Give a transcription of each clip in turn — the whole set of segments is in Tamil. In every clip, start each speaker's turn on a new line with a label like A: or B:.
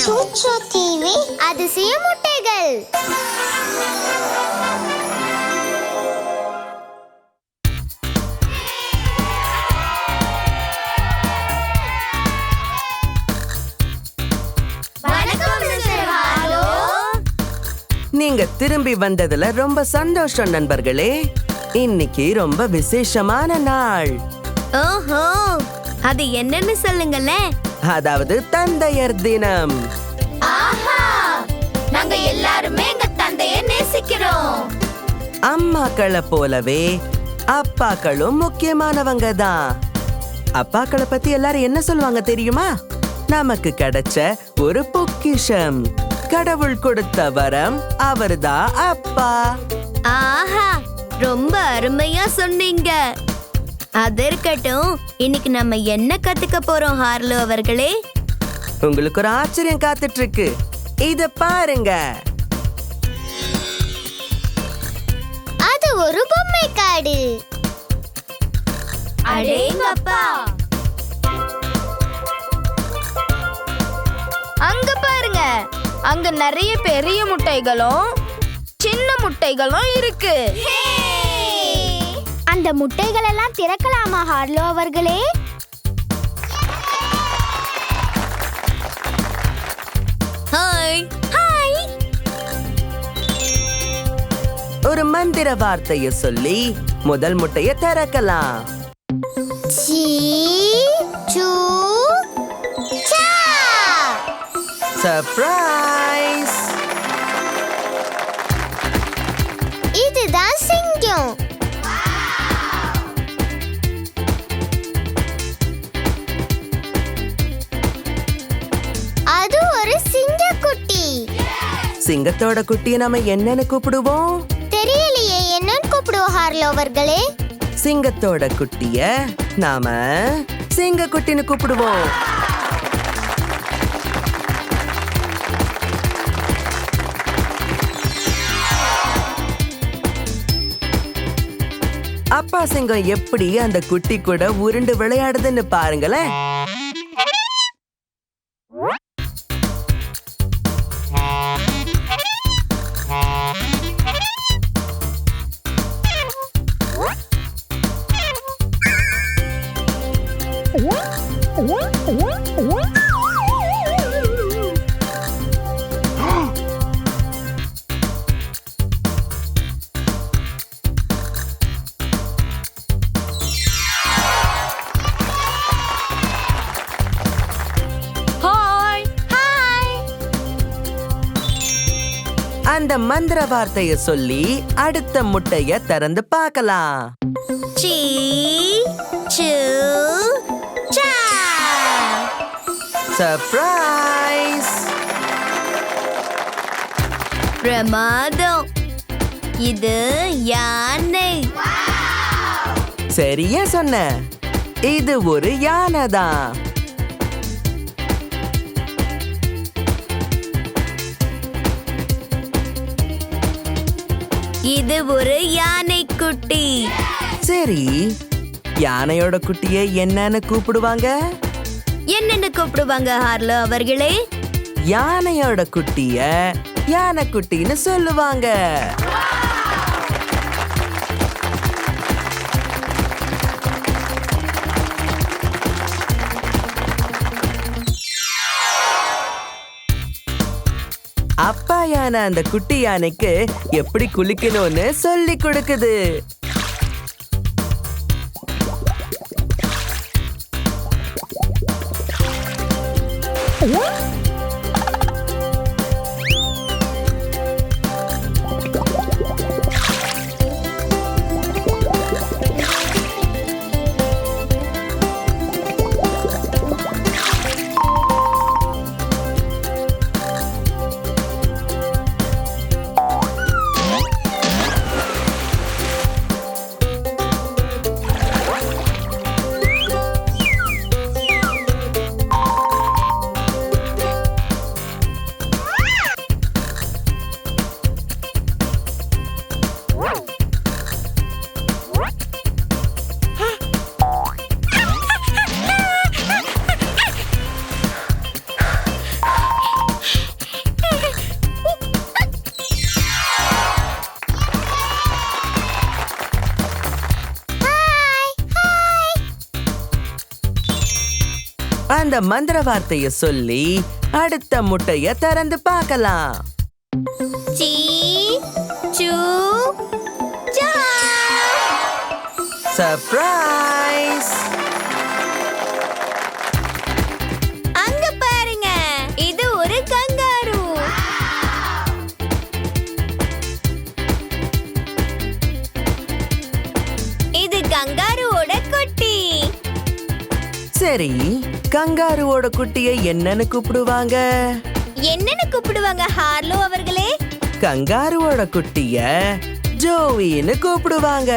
A: ChuChu டிவி அதிசய முட்டைகள்.
B: நீங்க திரும்பி வந்ததுல ரொம்ப சந்தோஷம் நண்பர்களே. இன்னைக்கு ரொம்ப விசேஷமான நாள்.
C: ஓஹோ, அது என்னன்னு சொல்லுங்களேன்.
B: அதாவது தந்தையர் தினம்.
C: ஆஹா, நாங்க எல்லாருமே எங்க தந்தையை நேசிக்கிறோம்.
B: அம்மாக்களை போலவே அப்பாக்களும் முக்கியமானவங்க தான். அப்பாக்களை பத்தி எல்லாரும் என்ன சொல்லுவாங்க தெரியுமா? நமக்கு கிடைச்ச ஒரு பொக்கிஷம், கடவுள் கொடுத்த வரம், அவர்தான் அப்பா.
C: ஆஹா, ரொம்ப அருமையா சொன்னீங்க. அது இருக்கட்டும், இன்னைக்கு நம்ம என்ன கத்துக்க போறோம் ஹார்லோ அவர்களே?
B: உங்களுக்கு ஒரு ஆச்சரியம் காத்துட்டு இருக்கு. இத பாருங்க.
A: அது ஒரு பொம்மை காடு.
C: அடேங்கப்பா,
D: அங்க பாருங்க, அங்க நிறைய பெரிய முட்டைகளும் சின்ன முட்டைகளும் இருக்கு.
A: அந்த முட்டைகள் எல்லாம் திறக்கலாமா ஹார்லோ அவர்களே?
C: Hi hi.
B: ஒரு மந்திர வார்த்தையை சொல்லி முதல் முட்டைய திறக்கலாம்.
A: ChuChu.
B: சர்ப்ரைஸ்!
A: இதுதான் சிங்கம். அது ஒரு சிங்கக்குட்டி.
B: சிங்கத்தோட குட்டியை நாம என்னன்னு கூப்பிடுவோம்?
A: தெரியலையே, என்னன்னு கூப்பிடுவோம் ஹார்லோ அவர்களே?
B: சிங்கத்தோட குட்டிய நாம சிங்கக்குட்டின்னு கூப்பிடுவோம். அப்பா சிங்கம் எப்படி அந்த குட்டி கூட உருண்டு விளையாடுதுன்னு பாருங்களேன். அந்த மந்திர வார்த்தைய சொல்லி அடுத்த முட்டைய திறந்து பார்க்கலாம்.
C: ChuChu.
B: சர்ப்ரைஸ்!
C: பிரமாதம். இது யானை.
B: சரியா சொன்ன. இது ஒரு யானை தான்.
C: இது ஒரு யானை குட்டி.
B: சரி, யானையோட குட்டியை என்னன்னு கூப்பிடுவாங்க?
C: என்னன்னு கூப்பிடுவாங்க ஹார்லோ அவர்களே?
B: யானையோட குட்டிய யானை குட்டின்னு சொல்லுவாங்க. அப்பா யானை அந்த குட்டி யானைக்கு எப்படி குளிக்கணும்னு சொல்லி கொடுக்குது. அந்த மந்திர வார்த்தைய சொல்லி அடுத்த முட்டைய திறந்து பார்க்கலாம்.
C: சீ சு சா.
B: சர்ப்ரைஸ்!
C: அங்க பாருங்க, இது ஒரு கங்காரு. இது கங்காருவோட குட்டி.
B: சரி, கங்காருவோட குட்டியை என்னன்னு கூப்பிடுவாங்க?
C: என்னன்னு கூப்பிடுவாங்க ஹார்லோ அவர்களே?
B: கங்காருவோட குட்டிய ஜோவின்னு கூப்பிடுவாங்க.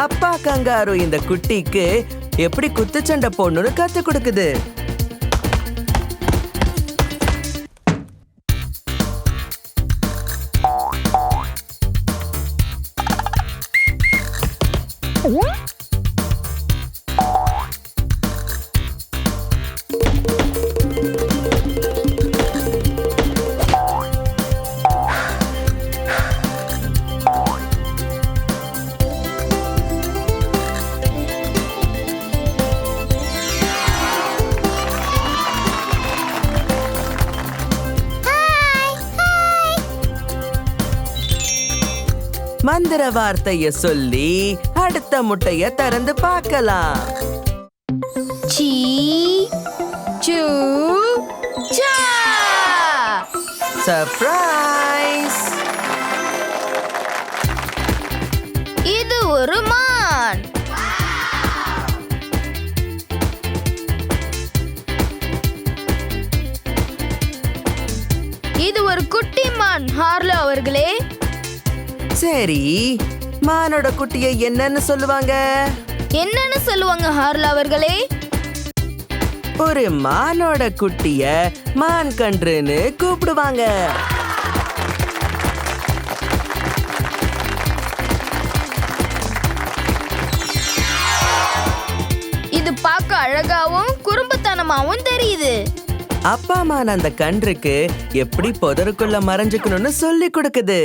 B: அப்பா கங்காரு இந்த குட்டிக்கு எப்படி குத்துச்சண்டை போடணும்னு கத்து கொடுக்குது. மந்திர வார்த்தைய சொல்லி அடுத்த முட்டைய திறந்து பார்க்கலாம்.
D: சீ சு சா.
B: சர்ப்ரைஸ்!
D: இது ஒரு மான். இது ஒரு குட்டி மான் ஹார்லோ அவர்களே.
B: சரி, மானோட குட்டியை என்னன்னு சொல்லுவாங்க?
D: என்னன்னு சொல்லுவாங்க ஹார்லோ அவர்களே?
B: ஒரு மானோட குட்டிய மான் கன்றுன்னு கூப்பிடுவாங்க.
D: இது பார்க்க அழகாவும் குறும்புத்தனமாவும் தெரியுது.
B: அப்பா மான் அந்த கன்றுக்கு எப்படி புதருக்குள்ள மறைஞ்சுக்கணும்னு சொல்லி கொடுக்குது.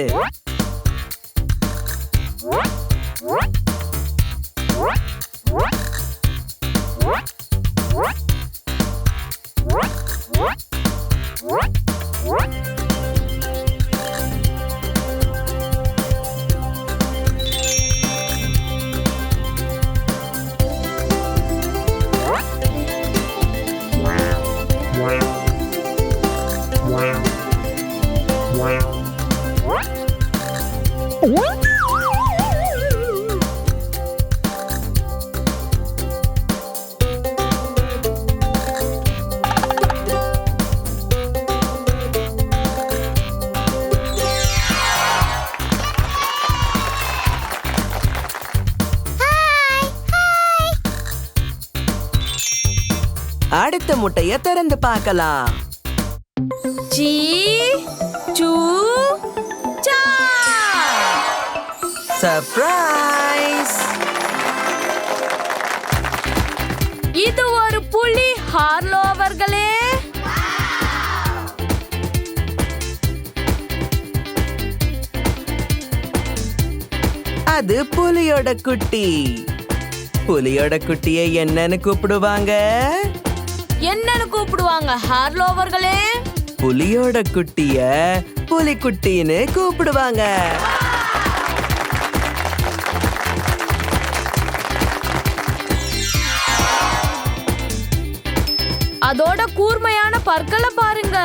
B: அடுத்த முட்டைய திறந்து பார்க்கலாம்.
D: சீ சு சா.
B: சர்ப்ரைஸ்!
D: இது ஒரு புலி ஹார்லோ அவர்களே.
B: அது புலியோட குட்டி. புலியோட குட்டியை என்னன்னு கூப்பிடுவாங்க?
D: என்னன்னு கூப்பிடுவாங்க ஹார்லோ அவர்களே?
B: புலியோட குட்டிய புலிக்குட்டின்னு கூப்பிடுவாங்க.
D: அதோட கூர்மையான பற்களை பாருங்க.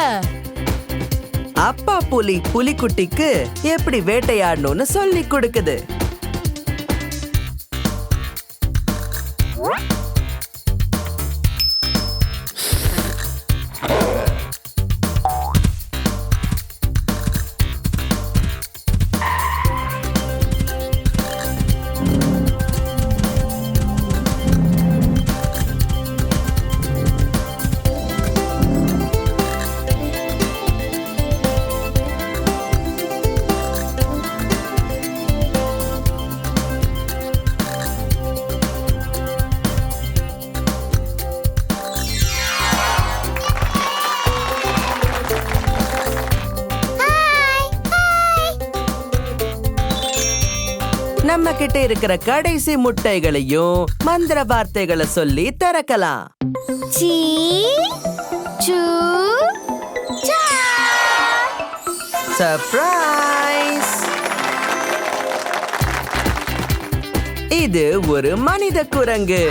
B: அப்பா புலி புலிக்குட்டிக்கு எப்படி வேட்டையாடணும்னு சொல்லி கொடுக்குது. நம்ம கிட்ட இருக்கிற கடைசி முட்டைகளையும் மந்திர வார்த்தைகளை சொல்லி திறக்கலாம்.
A: சி சு சா.
B: சர்ப்ரைஸ்! இது ஒரு மனித குரங்கு.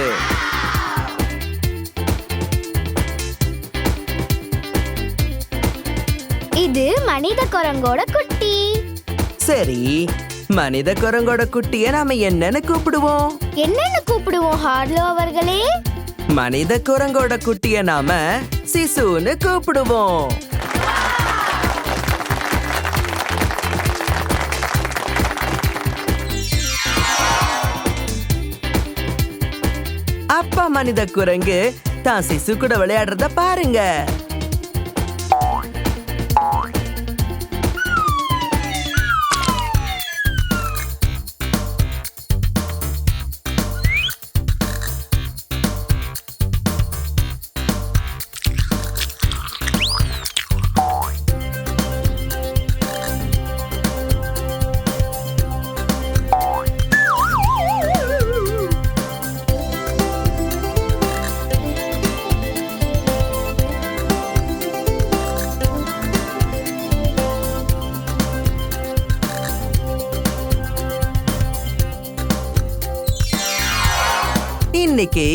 A: இது மனித குரங்கோட குட்டி.
B: சரி, மனித குரங்கோட குட்டிய நாம என்னன்னு கூப்பிடுவோம்?
A: என்னன்னு கூப்பிடுவோம் ஹார்லோ அவர்களே?
B: மனித குரங்கோட குட்டிய நாம சிசுன்னு கூப்பிடுவோம். அப்பா மனித குரங்கு தான் சிசு கூட விளையாடுறத பாருங்க. இன்னைக்கு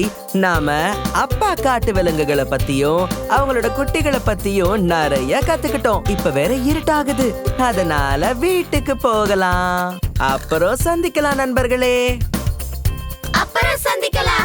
B: நாம அப்பா காட்டு விலங்குகளை பத்தியும் அவங்களோட குட்டிகளை பத்தியும் நிறைய கத்துக்கிட்டோம். இப்ப வேற இருட்டாகுது, அதனால வீட்டுக்கு போகலாம். அப்புறம் சந்திக்கலாம் நண்பர்களே.
C: அப்புறம் சந்திக்கலாம்.